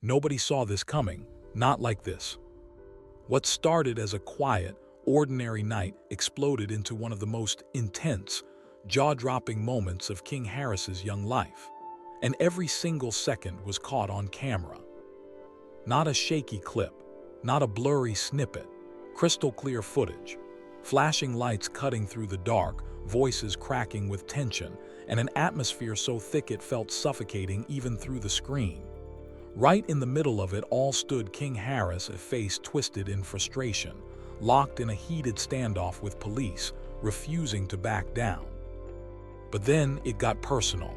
Nobody saw this coming, not like this. What started as a quiet, ordinary night exploded into one of the most intense, jaw-dropping moments of King Harris's young life. And every single second was caught on camera. Not a shaky clip, not a blurry snippet, crystal clear footage. Flashing lights cutting through the dark, voices cracking with tension, and an atmosphere so thick it felt suffocating even through the screen. Right in the middle of it all stood King Harris, a face twisted in frustration, locked in a heated standoff with police, refusing to back down. But then it got personal.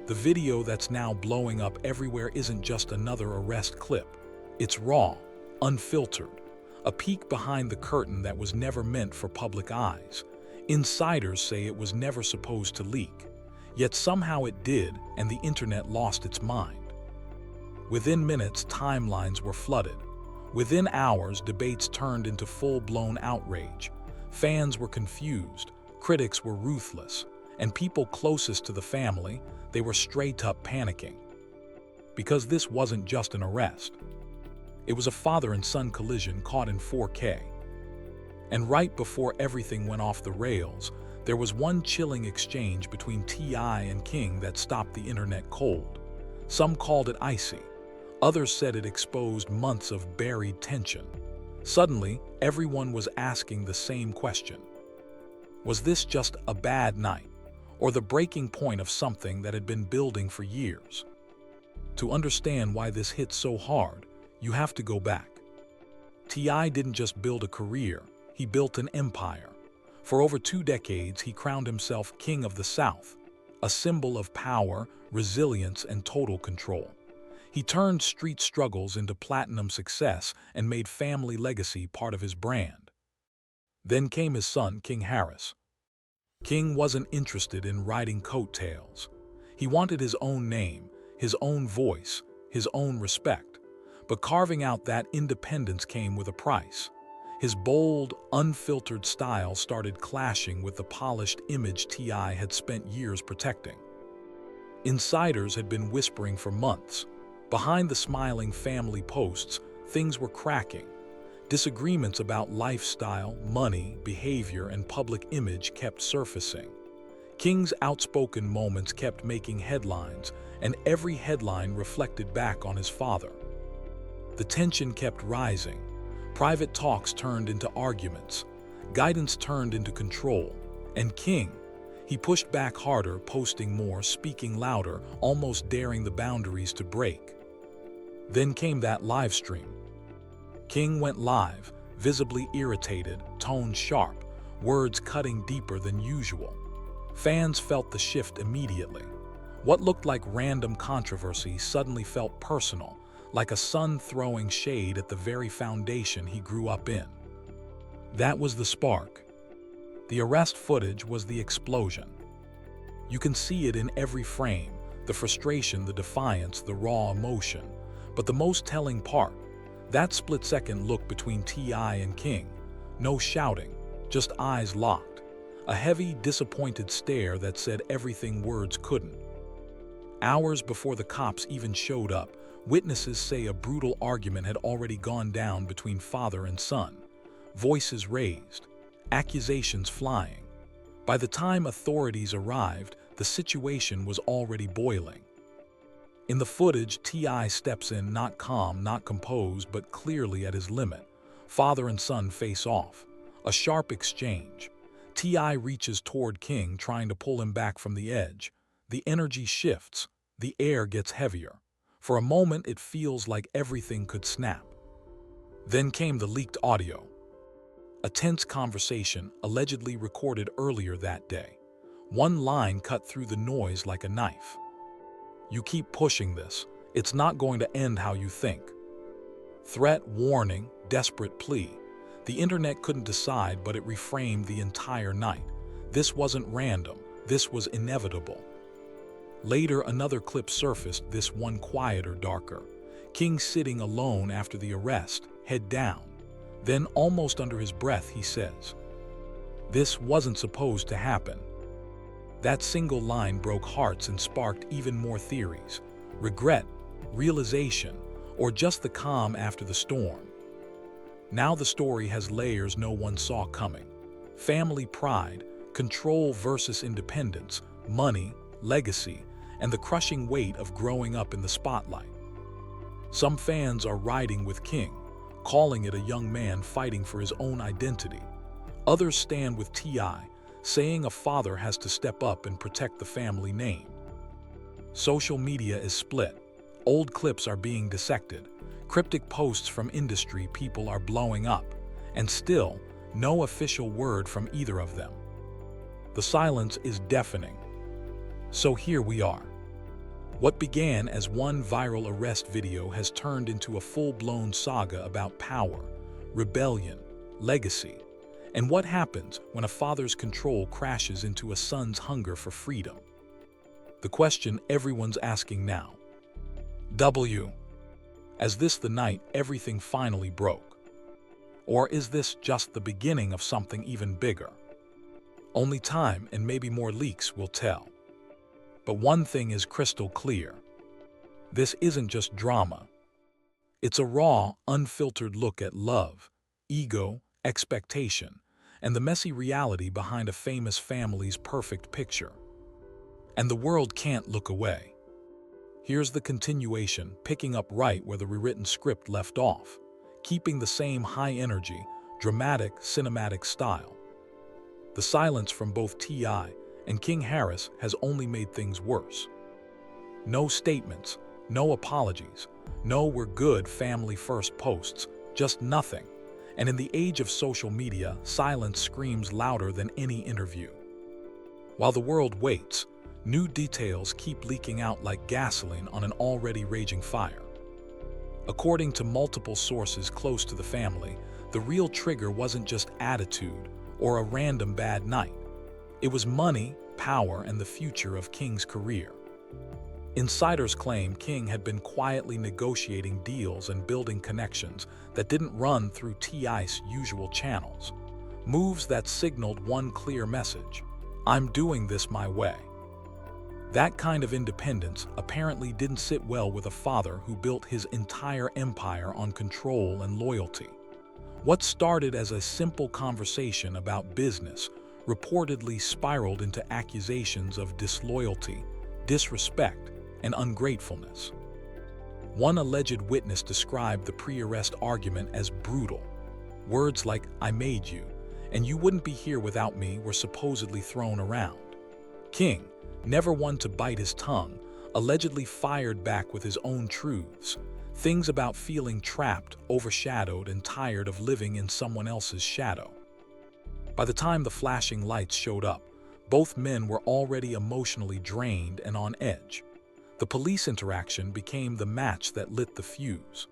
The video that's now blowing up everywhere isn't just another arrest clip. It's raw, unfiltered, a peek behind the curtain that was never meant for public eyes. Insiders say it was never supposed to leak, yet somehow it did, and the internet lost its mind. Within minutes, timelines were flooded. Within hours, debates turned into full-blown outrage. Fans were confused, critics were ruthless, and people closest to the family, they were straight up panicking. Because this wasn't just an arrest. It was a father and son collision caught in 4K. And right before everything went off the rails, there was one chilling exchange between T.I. and King that stopped the internet cold. Some called it icy. Others said it exposed months of buried tension. Suddenly, everyone was asking the same question. Was this just a bad night, or the breaking point of something that had been building for years? To understand why this hit so hard, you have to go back. T.I. didn't just build a career, he built an empire. For over 2 decades, he crowned himself King of the South, a symbol of power, resilience, and total control. He turned street struggles into platinum success and made family legacy part of his brand. Then came his son, King Harris. King wasn't interested in riding coattails. He wanted his own name, his own voice, his own respect. But carving out that independence came with a price. His bold, unfiltered style started clashing with the polished image T.I. had spent years protecting. Insiders had been whispering for months. Behind the smiling family posts, things were cracking. Disagreements about lifestyle, money, behavior, and public image kept surfacing. King's outspoken moments kept making headlines, and every headline reflected back on his father. The tension kept rising. Private talks turned into arguments. Guidance turned into control. And King, he pushed back harder, posting more, speaking louder, almost daring the boundaries to break. Then came that live stream. King went live, visibly irritated, tone sharp, words cutting deeper than usual. Fans felt the shift immediately. What looked like random controversy suddenly felt personal, like a son throwing shade at the very foundation he grew up in. That was the spark. The arrest footage was the explosion. You can see it in every frame, the frustration, the defiance, the raw emotion. But the most telling part, that split-second look between T.I. and King. No shouting, just eyes locked. A heavy, disappointed stare that said everything words couldn't. Hours before the cops even showed up, witnesses say a brutal argument had already gone down between father and son. Voices raised, accusations flying. By the time authorities arrived, the situation was already boiling. In the footage, T.I. steps in, not calm, not composed, but clearly at his limit. Father and son face off. A sharp exchange. T.I. reaches toward King, trying to pull him back from the edge. The energy shifts. The air gets heavier. For a moment, it feels like everything could snap. Then came the leaked audio. A tense conversation allegedly recorded earlier that day. One line cut through the noise like a knife. "You keep pushing this. It's not going to end how you think." Threat, warning, desperate plea. The internet couldn't decide, but it reframed the entire night. This wasn't random. This was inevitable. Later, another clip surfaced, this one quieter, darker. King sitting alone after the arrest, head down. Then, almost under his breath, he says, "This wasn't supposed to happen." That single line broke hearts and sparked even more theories. Regret, realization, or just the calm after the storm. Now the story has layers no one saw coming. Family pride, control versus independence, money, legacy, and the crushing weight of growing up in the spotlight. Some fans are riding with King, calling it a young man fighting for his own identity. Others stand with T.I., saying a father has to step up and protect the family name. Social media is split. Old clips are being dissected. Cryptic posts from industry people are blowing up. And still, no official word from either of them. The silence is deafening. So here we are. What began as one viral arrest video has turned into a full-blown saga about power, rebellion, legacy, and what happens when a father's control crashes into a son's hunger for freedom. The question everyone's asking now. Is this the night everything finally broke? Or is this just the beginning of something even bigger? Only time and maybe more leaks will tell. But one thing is crystal clear. This isn't just drama. It's a raw, unfiltered look at love, ego, expectation, and the messy reality behind a famous family's perfect picture. And the world can't look away. Here's the continuation, picking up right where the rewritten script left off, keeping the same high-energy, dramatic, cinematic style. The silence from both T.I. and King Harris has only made things worse. No statements, no apologies, no "we're good" family-first posts, just nothing. And in the age of social media, silence screams louder than any interview. While the world waits, new details keep leaking out like gasoline on an already raging fire. According to multiple sources close to the family, the real trigger wasn't just attitude or a random bad night. It was money, power, and the future of King's career. Insiders claim King had been quietly negotiating deals and building connections that didn't run through T.I.'s usual channels. Moves that signaled one clear message: I'm doing this my way. That kind of independence apparently didn't sit well with a father who built his entire empire on control and loyalty. What started as a simple conversation about business reportedly spiraled into accusations of disloyalty, disrespect, and ungratefulness. One alleged witness described the pre-arrest argument as brutal. Words like "I made you," and "you wouldn't be here without me" were supposedly thrown around. King, never one to bite his tongue, allegedly fired back with his own truths, things about feeling trapped, overshadowed, and tired of living in someone else's shadow. By the time the flashing lights showed up, both men were already emotionally drained and on edge. The police interaction became the match that lit the fuse.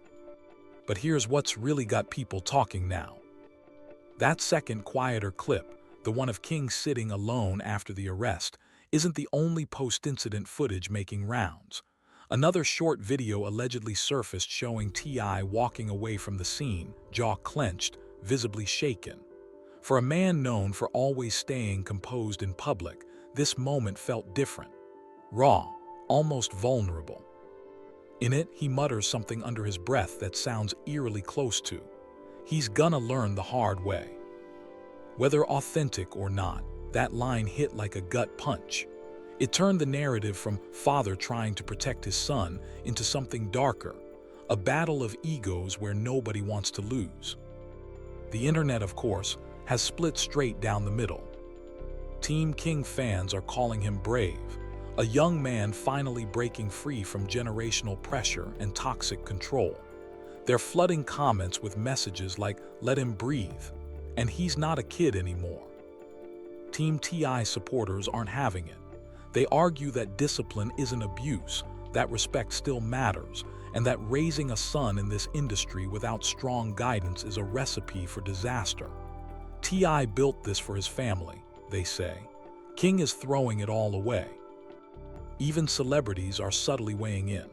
But here's what's really got people talking now. That second, quieter clip, the one of King sitting alone after the arrest, isn't the only post-incident footage making rounds. Another short video allegedly surfaced showing T.I. walking away from the scene, jaw clenched, visibly shaken. For a man known for always staying composed in public, this moment felt different. Raw, almost vulnerable. In it, he mutters something under his breath that sounds eerily close to, "He's gonna learn the hard way." Whether authentic or not, that line hit like a gut punch. It turned the narrative from father trying to protect his son into something darker, a battle of egos where nobody wants to lose. The internet, of course, has split straight down the middle. Team King fans are calling him brave, a young man finally breaking free from generational pressure and toxic control. They're flooding comments with messages like "let him breathe," and "he's not a kid anymore." Team T.I. supporters aren't having it. They argue that discipline isn't abuse, that respect still matters, and that raising a son in this industry without strong guidance is a recipe for disaster. T.I. built this for his family, they say. King is throwing it all away. Even celebrities are subtly weighing in.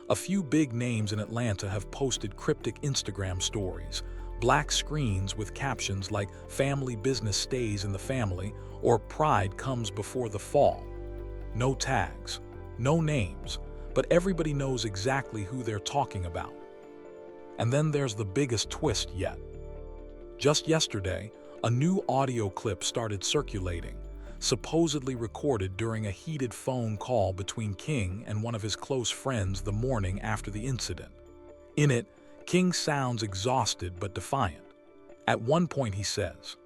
A few big names in Atlanta have posted cryptic Instagram stories, black screens with captions like "family business stays in the family" or "pride comes before the fall." No tags, no names, but everybody knows exactly who they're talking about. And then there's the biggest twist yet. Just yesterday, a new audio clip started circulating, supposedly recorded during a heated phone call between King and one of his close friends the morning after the incident. In it, King sounds exhausted but defiant. At one point he says,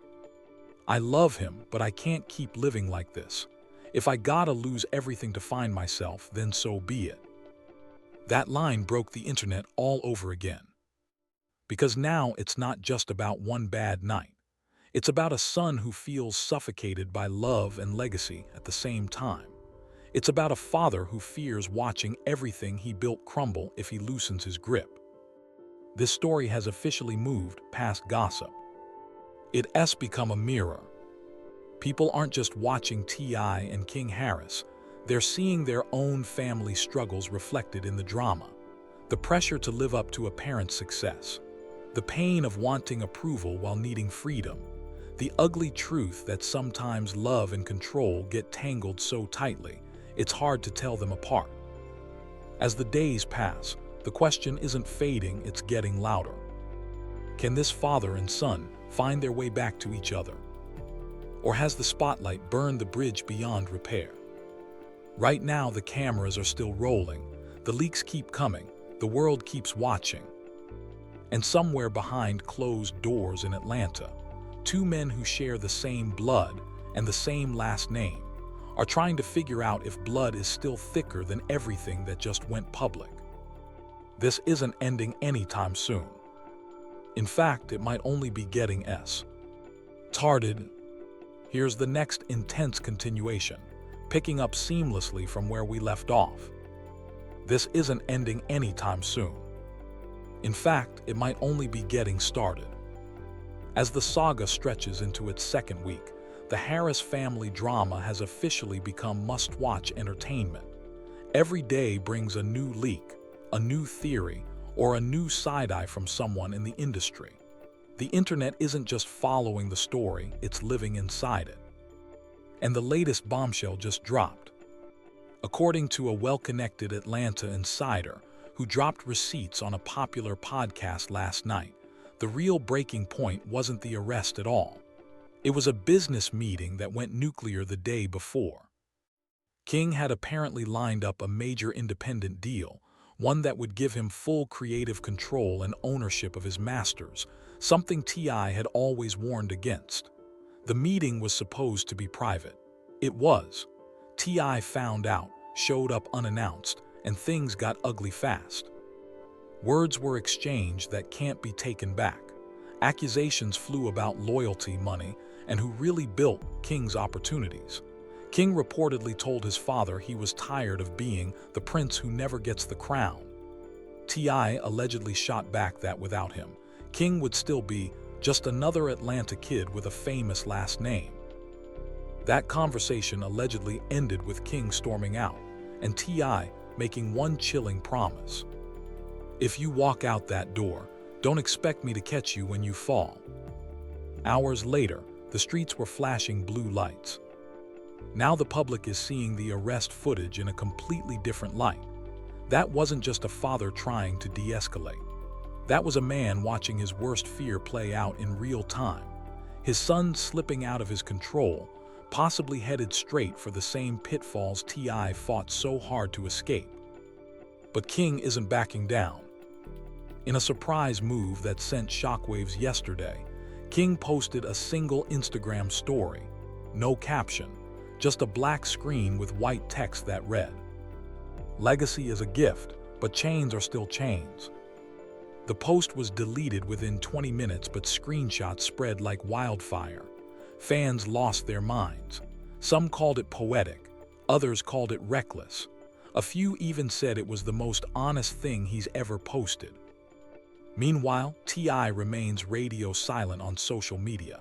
"I love him, but I can't keep living like this. If I gotta lose everything to find myself, then so be it." That line broke the internet all over again. Because now it's not just about one bad night. It's about a son who feels suffocated by love and legacy at the same time. It's about a father who fears watching everything he built crumble if he loosens his grip. This story has officially moved past gossip. It's become a mirror. People aren't just watching T.I. and King Harris, they're seeing their own family struggles reflected in the drama. The pressure to live up to a parent's success. The pain of wanting approval while needing freedom. The ugly truth that sometimes love and control get tangled so tightly, it's hard to tell them apart. As the days pass, the question isn't fading, it's getting louder. Can this father and son find their way back to each other? Or has the spotlight burned the bridge beyond repair? Right now, the cameras are still rolling, the leaks keep coming, the world keeps watching. And somewhere behind closed doors in Atlanta, two men who share the same blood and the same last name are trying to figure out if blood is still thicker than everything that just went public. This isn't ending anytime soon. In fact, it might only be getting started. Here's the next intense continuation, picking up seamlessly from where we left off. This isn't ending anytime soon. In fact, it might only be getting started. As the saga stretches into its second week, the Harris family drama has officially become must-watch entertainment. Every day brings a new leak, a new theory, or a new side-eye from someone in the industry. The internet isn't just following the story, it's living inside it. And the latest bombshell just dropped. According to a well-connected Atlanta insider who dropped receipts on a popular podcast last night, the real breaking point wasn't the arrest at all. It was a business meeting that went nuclear the day before. King had apparently lined up a major independent deal, one that would give him full creative control and ownership of his masters, something T.I. had always warned against. The meeting was supposed to be private. It was. T.I. found out, showed up unannounced, and things got ugly fast. Words were exchanged that can't be taken back. Accusations flew about loyalty, money, and who really built King's opportunities. King reportedly told his father he was tired of being the prince who never gets the crown. T.I. allegedly shot back that without him, King would still be just another Atlanta kid with a famous last name. That conversation allegedly ended with King storming out, and T.I. making one chilling promise. "If you walk out that door, don't expect me to catch you when you fall." Hours later, the streets were flashing blue lights. Now the public is seeing the arrest footage in a completely different light. That wasn't just a father trying to de-escalate. That was a man watching his worst fear play out in real time. His son slipping out of his control, possibly headed straight for the same pitfalls T.I. fought so hard to escape. But King isn't backing down. In a surprise move that sent shockwaves yesterday, King posted a single Instagram story. No caption, just a black screen with white text that read, "Legacy is a gift, but chains are still chains." The post was deleted within 20 minutes, but screenshots spread like wildfire. Fans lost their minds. Some called it poetic, others called it reckless. A few even said it was the most honest thing he's ever posted. Meanwhile, T.I. remains radio silent on social media,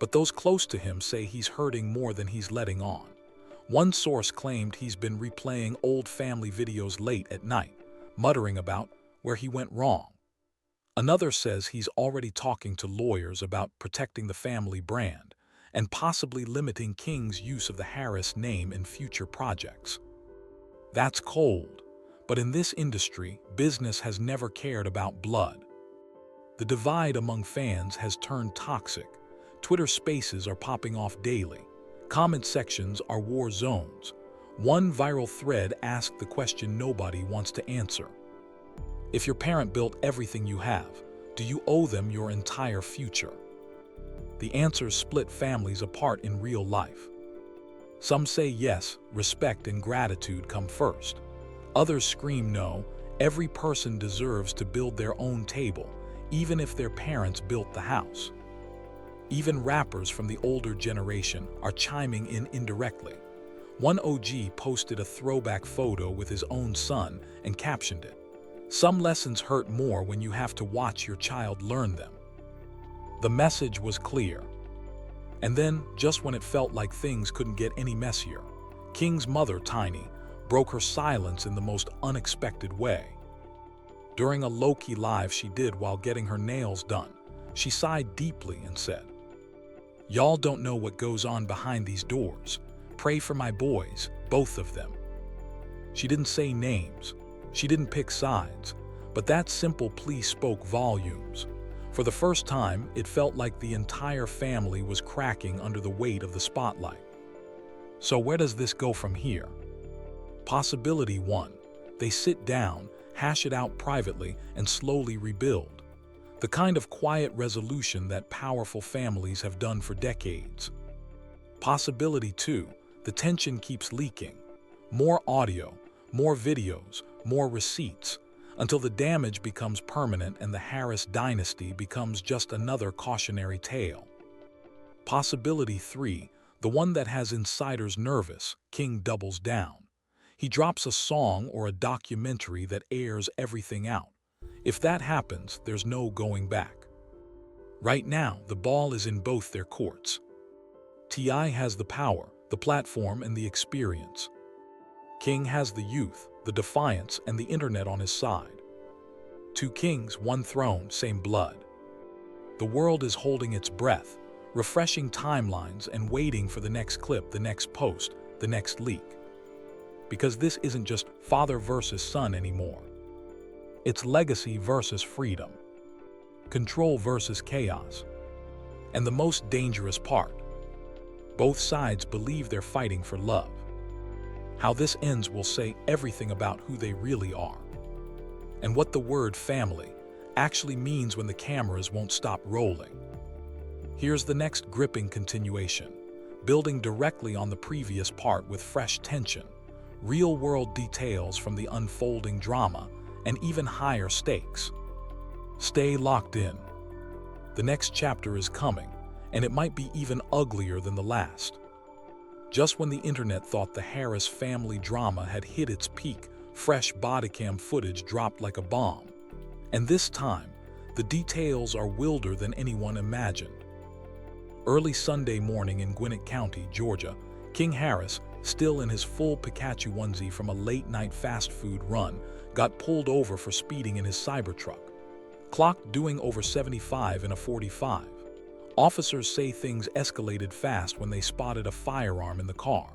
but those close to him say he's hurting more than he's letting on. One source claimed he's been replaying old family videos late at night, muttering about where he went wrong. Another says he's already talking to lawyers about protecting the family brand and possibly limiting King's use of the Harris name in future projects. That's cold, but in this industry, business has never cared about blood. The divide among fans has turned toxic. Twitter Spaces are popping off daily. Comment sections are war zones. One viral thread asked the question nobody wants to answer. If your parent built everything you have, do you owe them your entire future? The answers split families apart in real life. Some say yes, respect and gratitude come first. Others scream no, every person deserves to build their own table, even if their parents built the house. Even rappers from the older generation are chiming in indirectly. One OG posted a throwback photo with his own son and captioned it, "Some lessons hurt more when you have to watch your child learn them." The message was clear. And then, just when it felt like things couldn't get any messier, King's mother, Tiny, broke her silence in the most unexpected way. During a low-key live she did while getting her nails done, she sighed deeply and said, "Y'all don't know what goes on behind these doors. Pray for my boys, both of them." She didn't say names. She didn't pick sides. But that simple plea spoke volumes. For the first time, it felt like the entire family was cracking under the weight of the spotlight. So where does this go from here? Possibility 1. They sit down, hash it out privately, and slowly rebuild. The kind of quiet resolution that powerful families have done for decades. Possibility 2. The tension keeps leaking. More audio, more videos, more receipts, until the damage becomes permanent and the Harris dynasty becomes just another cautionary tale. Possibility 3, the one that has insiders nervous, King doubles down. He drops a song or a documentary that airs everything out. If that happens, there's no going back. Right now, the ball is in both their courts. T.I. has the power, the platform, and the experience. King has the youth, the defiance, and the internet on his side. Two kings, one throne, same blood. The world is holding its breath, refreshing timelines and waiting for the next clip, the next post, the next leak. Because this isn't just father versus son anymore. It's legacy versus freedom. Control versus chaos. And the most dangerous part, both sides believe they're fighting for love. How this ends will say everything about who they really are. And what the word family actually means when the cameras won't stop rolling. Here's the next gripping continuation, building directly on the previous part with fresh tension, real-world details from the unfolding drama, and even higher stakes. Stay locked in. The next chapter is coming, and it might be even uglier than the last. Just when the internet thought the Harris family drama had hit its peak, fresh bodycam footage dropped like a bomb. And this time, the details are wilder than anyone imagined. Early Sunday morning in Gwinnett County, Georgia, King Harris, still in his full Pikachu onesie from a late-night fast food run, got pulled over for speeding in his Cybertruck. Clocked doing over 75 in a 45. Officers say things escalated fast when they spotted a firearm in the car.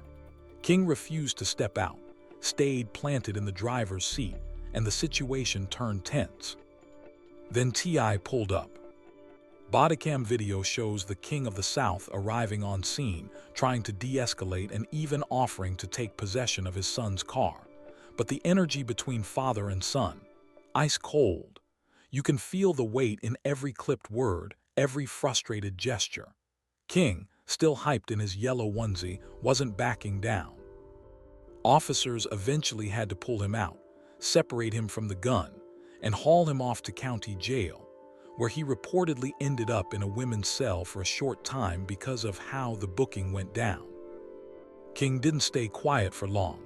King refused to step out, stayed planted in the driver's seat, and the situation turned tense. Then T.I. pulled up. Bodycam video shows the King of the South arriving on scene, trying to de-escalate and even offering to take possession of his son's car. But the energy between father and son, ice cold. You can feel the weight in every clipped word, every frustrated gesture. King, still hyped in his yellow onesie, wasn't backing down. Officers eventually had to pull him out, separate him from the gun, and haul him off to county jail, where he reportedly ended up in a women's cell for a short time because of how the booking went down. King didn't stay quiet for long.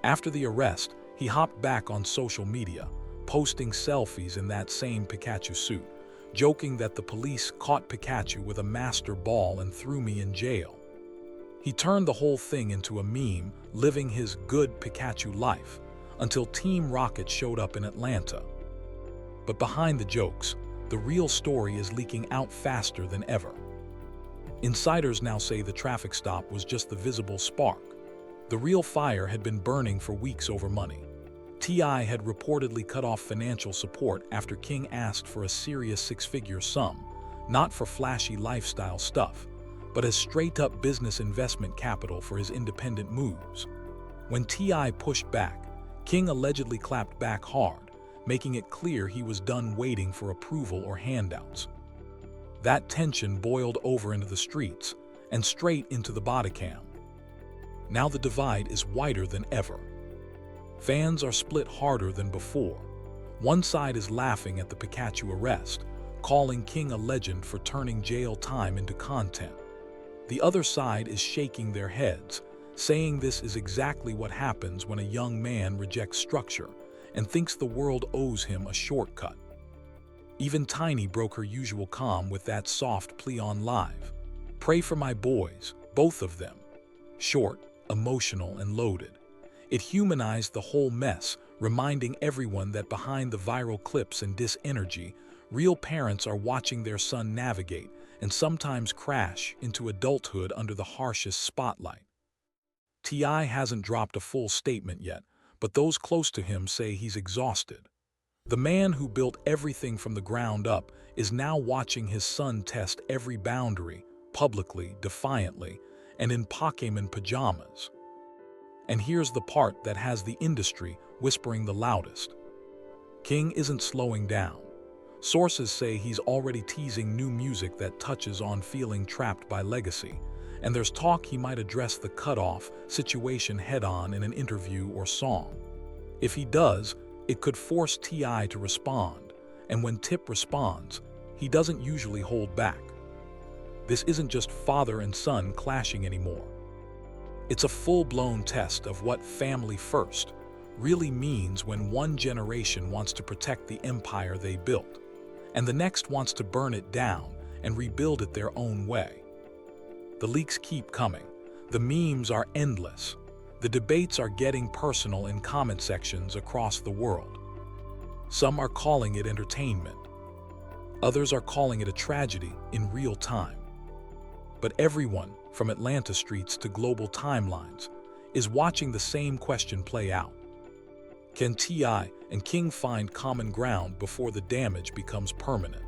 After the arrest, he hopped back on social media, posting selfies in that same Pikachu suit, joking that the police caught Pikachu with a master ball and threw me in jail. He turned the whole thing into a meme, living his good Pikachu life, until Team Rocket showed up in Atlanta. But behind the jokes, the real story is leaking out faster than ever. Insiders now say the traffic stop was just the visible spark. The real fire had been burning for weeks over money. T.I. had reportedly cut off financial support after King asked for a serious six-figure sum, not for flashy lifestyle stuff, but as straight-up business investment capital for his independent moves. When T.I. pushed back, King allegedly clapped back hard, making it clear he was done waiting for approval or handouts. That tension boiled over into the streets and straight into the bodycam. Now the divide is wider than ever. Fans are split harder than before. One side is laughing at the Pikachu arrest, calling King a legend for turning jail time into content. The other side is shaking their heads, saying this is exactly what happens when a young man rejects structure and thinks the world owes him a shortcut. Even Tiny broke her usual calm with that soft plea on live. Pray for my boys, both of them. Short, emotional, and loaded. It humanized the whole mess, reminding everyone that behind the viral clips and dis-energy, real parents are watching their son navigate and sometimes crash into adulthood under the harshest spotlight. T.I. hasn't dropped a full statement yet, but those close to him say he's exhausted. The man who built everything from the ground up is now watching his son test every boundary, publicly, defiantly, and in Pokémon pajamas. And here's the part that has the industry whispering the loudest. King isn't slowing down. Sources say he's already teasing new music that touches on feeling trapped by legacy, and there's talk he might address the cutoff situation head-on in an interview or song. If he does, it could force T.I. to respond, and when Tip responds, he doesn't usually hold back. This isn't just father and son clashing anymore. It's a full-blown test of what family first really means when one generation wants to protect the empire they built, and the next wants to burn it down and rebuild it their own way. The leaks keep coming. The memes are endless. The debates are getting personal in comment sections across the world. Some are calling it entertainment. Others are calling it a tragedy in real time. But everyone, from Atlanta streets to global timelines, is watching the same question play out. Can T.I. and King find common ground before the damage becomes permanent?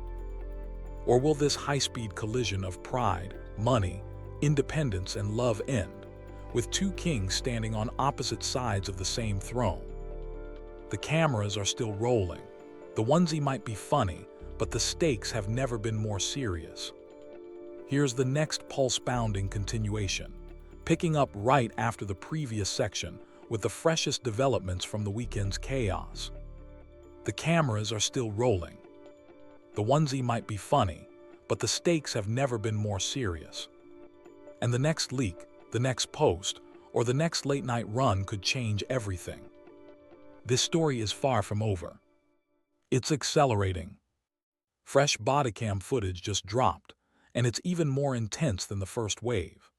Or will this high-speed collision of pride, money, independence, and love end, with two kings standing on opposite sides of the same throne? The cameras are still rolling. The onesie might be funny, but the stakes have never been more serious. Here's the next pulse-pounding continuation, picking up right after the previous section with the freshest developments from the weekend's chaos. The cameras are still rolling. The onesie might be funny, but the stakes have never been more serious. And the next leak, the next post, or the next late-night run could change everything. This story is far from over. It's accelerating. Fresh bodycam footage just dropped, and it's even more intense than the first wave.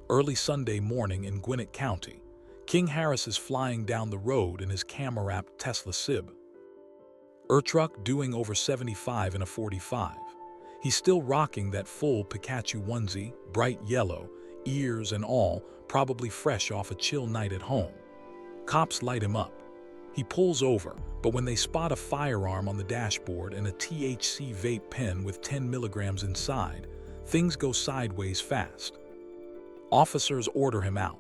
Early Sunday morning in Gwinnett County, King Harris is flying down the road in his camera-wrapped Tesla Sib. Truck doing over 75 in a 45. He's still rocking that full Pikachu onesie, bright yellow, ears and all, probably fresh off a chill night at home. Cops light him up. He pulls over, but when they spot a firearm on the dashboard and a THC vape pen with 10 milligrams inside, things go sideways fast. Officers order him out.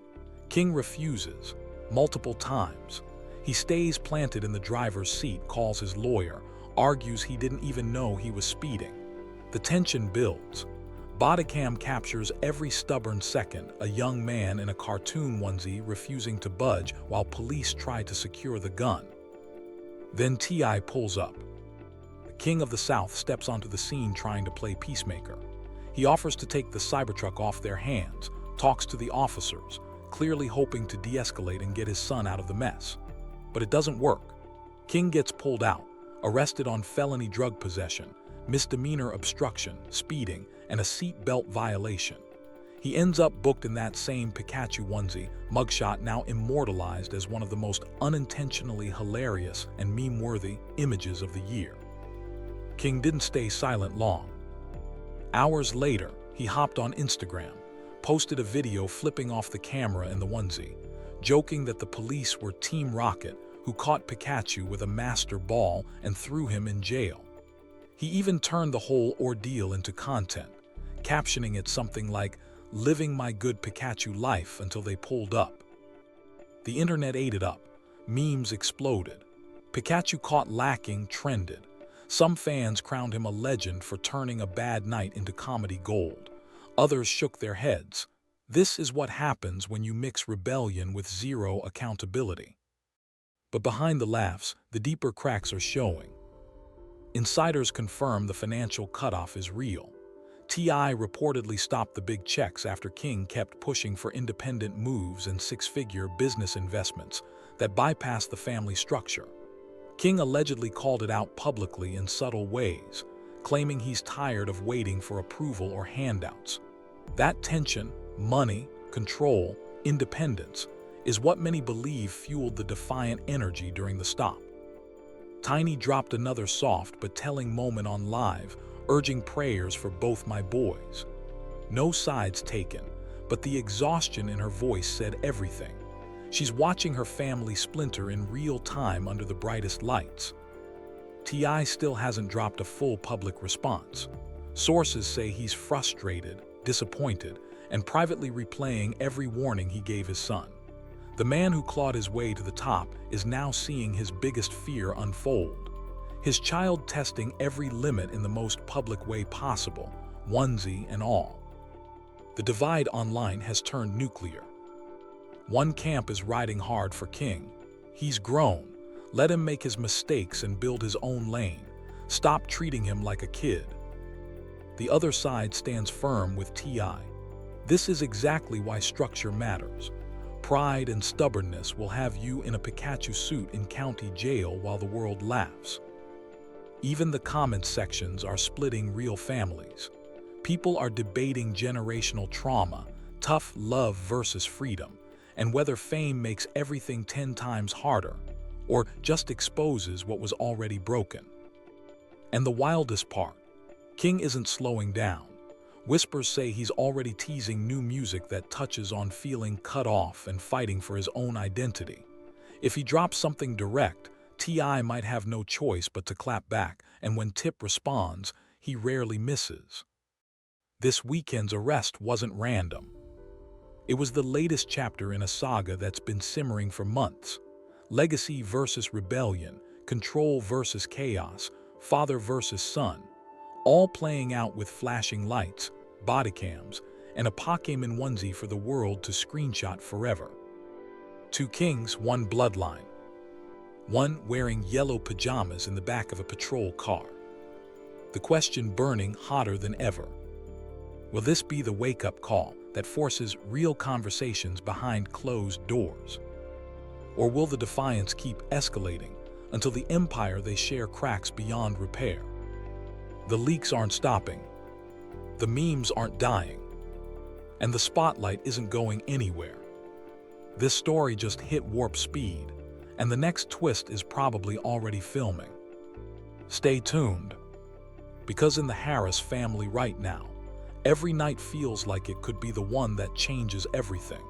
King refuses, multiple times. He stays planted in the driver's seat, calls his lawyer, argues he didn't even know he was speeding. The tension builds. Bodycam captures every stubborn second, a young man in a cartoon onesie refusing to budge while police try to secure the gun. Then T.I. pulls up. The King of the South steps onto the scene trying to play peacemaker. He offers to take the Cybertruck off their hands, talks to the officers, clearly hoping to de-escalate and get his son out of the mess. But it doesn't work. King gets pulled out, arrested on felony drug possession, misdemeanor obstruction, speeding, and a seat belt violation. He ends up booked in that same Pikachu onesie, mugshot now immortalized as one of the most unintentionally hilarious and meme-worthy images of the year. King didn't stay silent long. Hours later, he hopped on Instagram, posted a video flipping off the camera in the onesie, joking that the police were Team Rocket, who caught Pikachu with a master ball and threw him in jail. He even turned the whole ordeal into content, captioning it something like, "Living my good Pikachu life until they pulled up." The internet ate it up. Memes exploded. Pikachu caught lacking trended. Some fans crowned him a legend for turning a bad night into comedy gold. Others shook their heads. This is what happens when you mix rebellion with zero accountability. But behind the laughs, the deeper cracks are showing. Insiders confirm the financial cutoff is real. T.I. reportedly stopped the big checks after King kept pushing for independent moves and six-figure business investments that bypassed the family structure. King allegedly called it out publicly in subtle ways, claiming he's tired of waiting for approval or handouts. That tension, money, control, independence, is what many believe fueled the defiant energy during the stop. Tiny dropped another soft but telling moment on Live, urging prayers for both my boys. No sides taken, but the exhaustion in her voice said everything. She's watching her family splinter in real time under the brightest lights. T.I. still hasn't dropped a full public response. Sources say he's frustrated, disappointed, and privately replaying every warning he gave his son. The man who clawed his way to the top is now seeing his biggest fear unfold. His child testing every limit in the most public way possible, onesie and all. The divide online has turned nuclear. One camp is riding hard for King. He's grown. Let him make his mistakes and build his own lane. Stop treating him like a kid. The other side stands firm with T.I. This is exactly why structure matters. Pride and stubbornness will have you in a Pikachu suit in county jail while the world laughs. Even the comment sections are splitting real families. People are debating generational trauma, tough love versus freedom, and whether fame makes everything 10 times harder or just exposes what was already broken. And the wildest part, King isn't slowing down. Whispers say he's already teasing new music that touches on feeling cut off and fighting for his own identity. If he drops something direct, T.I. might have no choice but to clap back, and when Tip responds, he rarely misses. This weekend's arrest wasn't random. It was the latest chapter in a saga that's been simmering for months. Legacy versus rebellion, control versus chaos, father versus son, all playing out with flashing lights, body cams, and a Pokémon onesie for the world to screenshot forever. 2 kings, 1 bloodline. One wearing yellow pajamas in the back of a patrol car. The question burning hotter than ever. Will this be the wake-up call that forces real conversations behind closed doors? Or will the defiance keep escalating until the empire they share cracks beyond repair? The leaks aren't stopping. The memes aren't dying. And the spotlight isn't going anywhere. This story just hit warp speed, and the next twist is probably already filming. Stay tuned, because in the Harris family right now, every night feels like it could be the one that changes everything.